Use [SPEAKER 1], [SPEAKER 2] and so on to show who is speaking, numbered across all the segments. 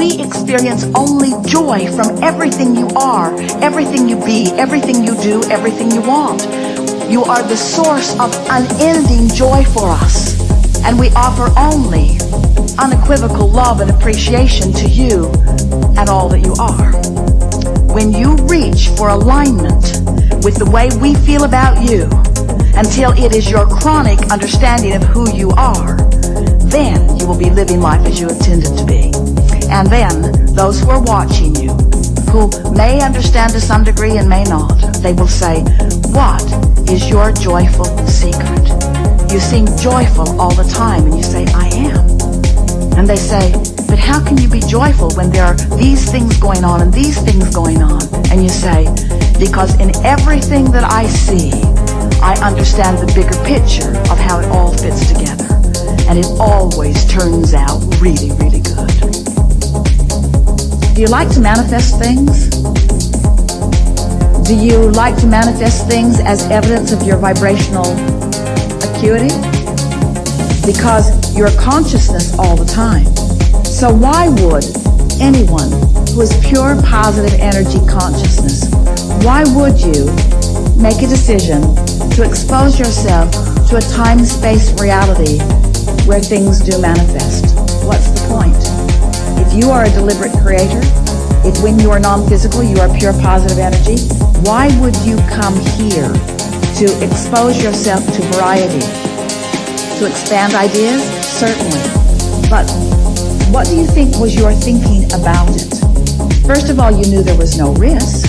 [SPEAKER 1] we experience only joy from everything you are, everything you be, everything you do, everything you want. You are the source of unending joy for us, and we offer only unequivocal love and appreciation to you and all that you are. When you reach for alignment with the way we feel about you until it is your chronic understanding of who you are, then you will be living life as you intended to be. And then those who are watching you, who may understand to some degree and may not, they will say, "What is your joyful secret? You seem joyful all the time." And you say, "I am." And they say, "But how can you be joyful when there are these things going on and these things going on?" And you say, "Because in everything that I see, I understand the bigger picture of how it all fits together. And it always turns out really, really good." Do you like to manifest things? Do you like to manifest things as evidence of your vibrational acuity? Because you're consciousness all the time. So why would anyone who is pure positive energy consciousness, why would you make a decision to expose yourself to a time-space reality where things do manifest? What's the point? If you are a deliberate creator, if when you are non-physical, you are pure positive energy, why would you come here to expose yourself to variety? To expand ideas? Certainly. But what do you think was your thinking about it? First of all, you knew there was no risk.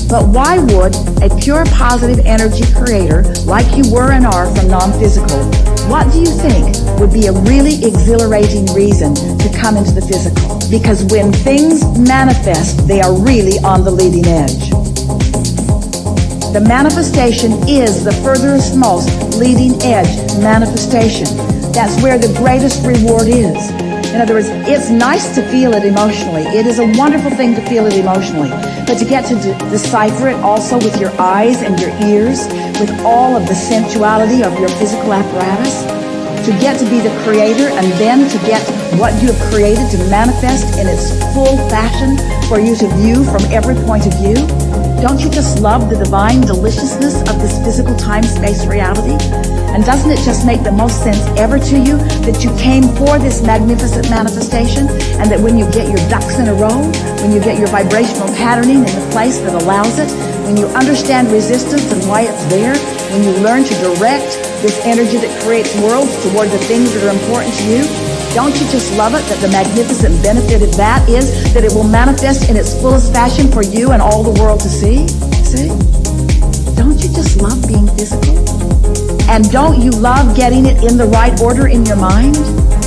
[SPEAKER 1] But why would a pure positive energy creator, like you were and are from non-physical, what do you think would be a really exhilarating reason to come into the physical? Because when things manifest, they are really on the leading edge. The manifestation is the furthest most leading edge manifestation. That's where the greatest reward is. In other words, it's nice to feel it emotionally. It is a wonderful thing to feel it emotionally. But to get to decipher it also with your eyes and your ears, with all of the sensuality of your physical apparatus, to get to be the creator and then to get what you have created to manifest in its full fashion for you to view from every point of view. Don't you just love the divine deliciousness of this physical time-space reality? And doesn't it just make the most sense ever to you that you came for this magnificent manifestation, and that when you get your ducks in a row, when you get your vibrational patterning in the place that allows it, when you understand resistance and why it's there, when you learn to direct this energy that creates worlds toward the things that are important to you, don't you just love it that the magnificent benefit of that is that it will manifest in its fullest fashion for you and all the world to see? See? Don't you just love being physical? And don't you love getting it in the right order in your mind?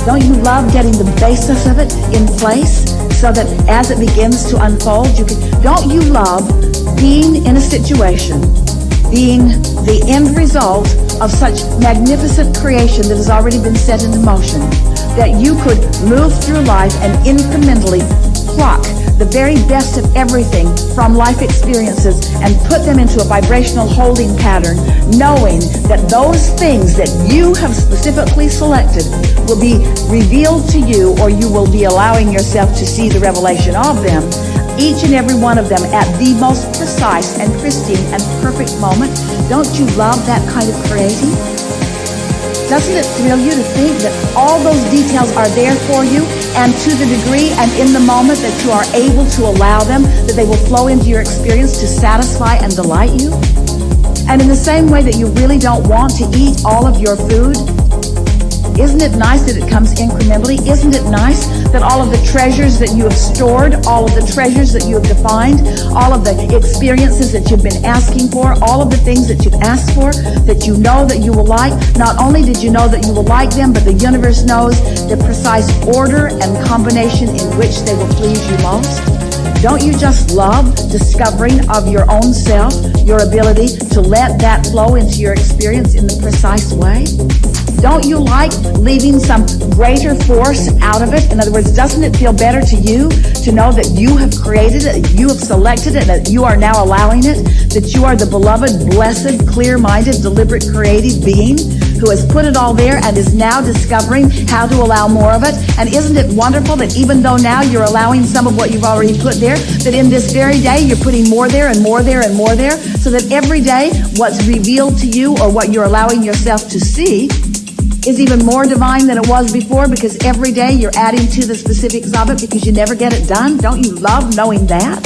[SPEAKER 1] Don't you love getting the basis of it in place so that as it begins to unfold, don't you love being in a situation, being the end result of such magnificent creation that has already been set into motion, that you could move through life and incrementally pluck the very best of everything from life experiences and put them into a vibrational holding pattern, knowing that those things that you have specifically selected will be revealed to you, or you will be allowing yourself to see the revelation of them, each and every one of them at the most precise and pristine and perfect moment. Don't you love that kind of creating? Doesn't it thrill you to think that all those details are there for you, and to the degree and in the moment that you are able to allow them, that they will flow into your experience to satisfy and delight you? And in the same way that you really don't want to eat all of your food, isn't it nice that it comes incrementally? Isn't it nice that all of the treasures that you have stored, all of the treasures that you have defined, all of the experiences that you've been asking for, all of the things that you've asked for, that you know that you will like, not only did you know that you will like them, but the universe knows the precise order and combination in which they will please you most? Don't you just love discovering of your own self, your ability to let that flow into your experience in the precise way? Don't you like leaving some greater force out of it? In other words, doesn't it feel better to you to know that you have created it, that you have selected it, that you are now allowing it, that you are the beloved, blessed, clear-minded, deliberate, creative being who has put it all there and is now discovering how to allow more of it. And isn't it wonderful that even though now you're allowing some of what you've already put there, that in this very day you're putting more there and more there and more there, so that every day what's revealed to you or what you're allowing yourself to see is even more divine than it was before, because every day you're adding to the specifics of it because you never get it done? Don't you love knowing that?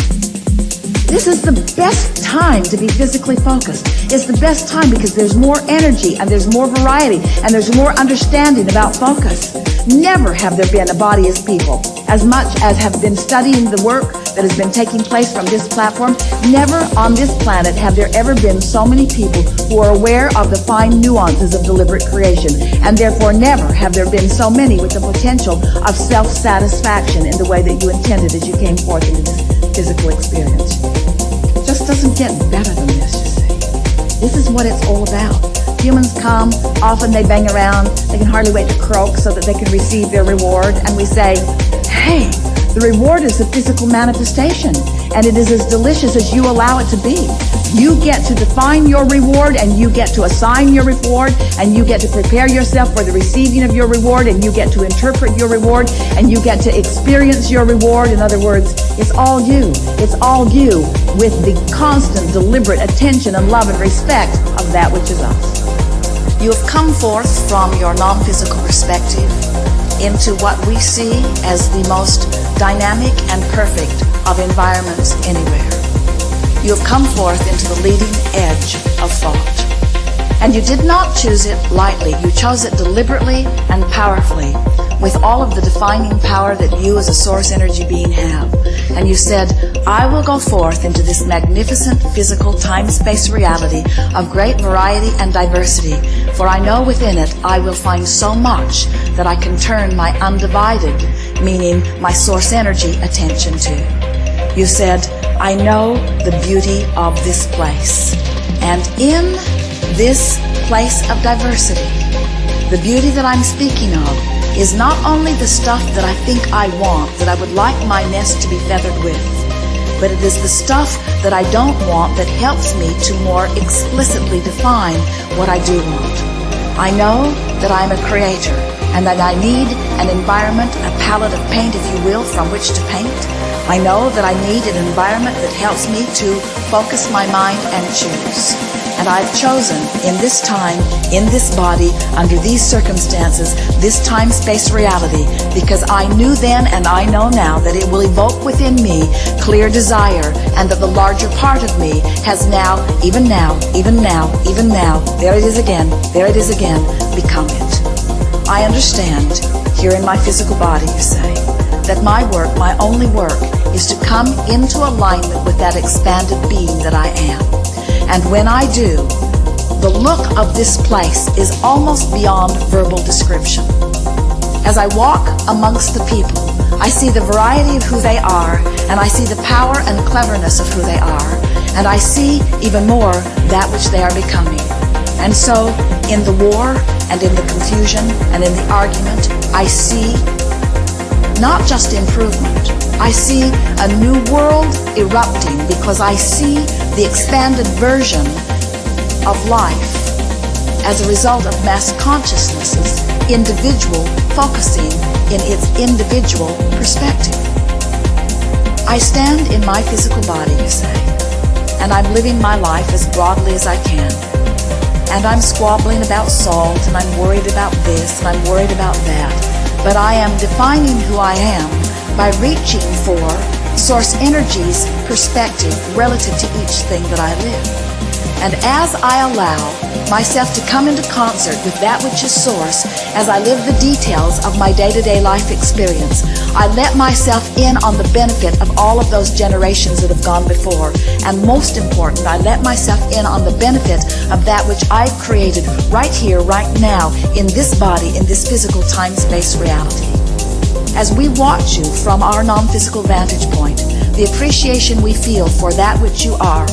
[SPEAKER 1] This is the best time to be physically focused. It's the best time because there's more energy and there's more variety and there's more understanding about focus. Never have there been a body of people, as much as have been studying the work that has been taking place from this platform, never on this planet have there ever been so many people who are aware of the fine nuances of deliberate creation, and therefore never have there been so many with the potential of self-satisfaction in the way that you intended as you came forth into this physical experience. It just doesn't get better than this, you see. This is what it's all about. Humans come, often they bang around, they can hardly wait to croak so that they can receive their reward, and we say, hey, the reward is a physical manifestation, and it is as delicious as you allow it to be. You get to define your reward, and you get to assign your reward, and you get to prepare yourself for the receiving of your reward, and you get to interpret your reward, and you get to experience your reward. In other words, it's all you. It's all you with the constant, deliberate attention and love and respect of that which is us. You have come forth from your non-physical perspective into what we see as the most dynamic and perfect of environments anywhere. You have come forth into the leading edge of thought. And you did not choose it lightly. You chose it deliberately and powerfully, with all of the defining power that you as a source energy being have. And you said, I will go forth into this magnificent physical time-space reality of great variety and diversity, for I know within it I will find so much that I can turn my undivided, meaning my source energy, attention to. You said, I know the beauty of this place. And in this place of diversity, the beauty that I'm speaking of is not only the stuff that I think I want, that I would like my nest to be feathered with, but it is the stuff that I don't want that helps me to more explicitly define what I do want. I know that I'm a creator and that I need an environment, a palette of paint, if you will, from which to paint. I know that I need an environment that helps me to focus my mind and choose. And I've chosen in this time, in this body, under these circumstances, this time-space reality, because I knew then and I know now that it will evoke within me clear desire, and that the larger part of me has now, even now, there it is again, become it. I understand, here in my physical body, you say, that my work, my only work, is to come into alignment with that expanded being that I am. And when I do, the look of this place is almost beyond verbal description. As I walk amongst the people, I see the variety of who they are, and I see the power and cleverness of who they are, and I see even more that which they are becoming. And so, in the war, and in the confusion, and in the argument, I see not just improvement. I see a new world erupting because I see the expanded version of life as a result of mass consciousness's individual focusing in its individual perspective. I stand in my physical body, you say, and I'm living my life as broadly as I can. And I'm squabbling about salt, and I'm worried about this, and I'm worried about that. But I am defining who I am by reaching for source energy's perspective relative to each thing that I live. And as I allow myself to come into concert with that which is source, as I live the details of my day-to-day life experience, I let myself in on the benefit of all of those generations that have gone before. And most important, I let myself in on the benefit of that which I've created right here, right now, in this body, in this physical time-space reality. As we watch you from our non-physical vantage point, the appreciation we feel for that which you are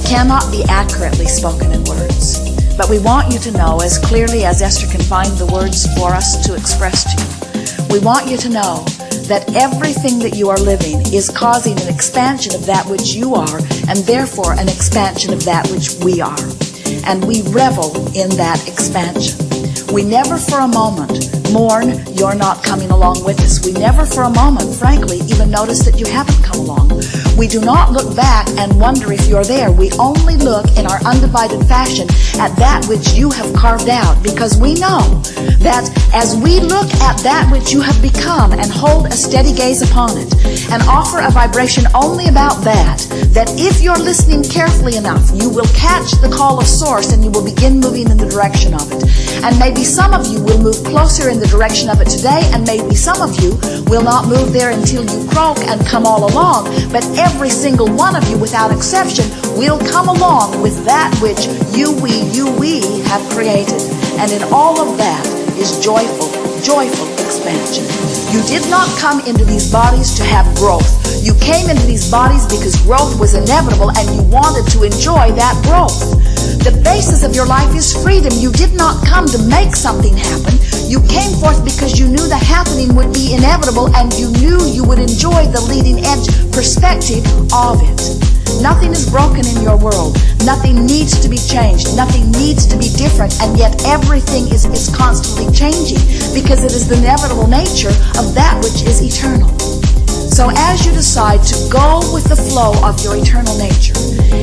[SPEAKER 1] cannot be accurately spoken in words. But we want you to know, as clearly as Esther can find the words for us to express to you, we want you to know that everything that you are living is causing an expansion of that which you are, and therefore an expansion of that which we are. And we revel in that expansion. We never for a moment mourn you're not coming along with us. We never for a moment, frankly, even notice that you haven't come along. We do not look back and wonder if you're there. We only look in our undivided fashion at that which you have carved out, because we know that as we look at that which you have become and hold a steady gaze upon it and offer a vibration only about that if you're listening carefully enough, you will catch the call of Source and you will begin moving in the direction of it. And maybe some of you will move closer in the direction of it today, and maybe some of you will not move there until you croak and come all along, but every single one of you without exception will come along with that which we have created. And in all of that is joyful expansion. You did not come into these bodies to have growth. You came into these bodies because growth was inevitable and you wanted to enjoy that growth. The basis of your life is freedom. You did not come to make something happen. You came forth because you knew the happening would be inevitable and you knew you would enjoy the leading edge perspective of it. Nothing is broken in your world. Nothing needs to be changed. Nothing needs to be different. And yet everything is constantly changing because it is the inevitable nature of that which is eternal. So as you decide to go with the flow of your eternal nature,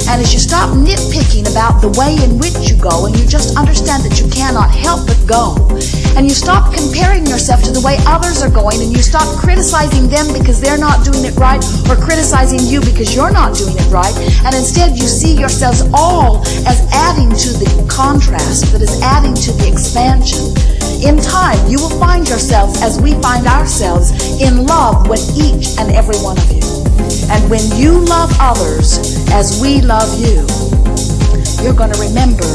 [SPEAKER 1] and as you stop nitpicking about the way in which you go, and you just understand that you cannot help but go, and you stop comparing yourself to the way others are going, and you stop criticizing them because they're not doing it right, or criticizing you because you're not doing it right, and instead you see yourselves all as adding to the contrast that is adding to the expansion. In time, you will find yourselves, as we find ourselves, in love with each and every one of you. And when you love others as we love you, you're going to remember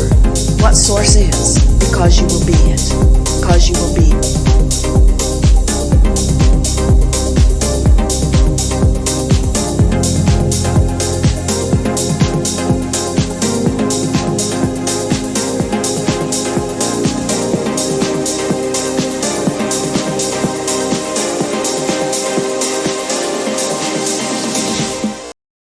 [SPEAKER 1] what Source is, because you will be it. Because you will be it.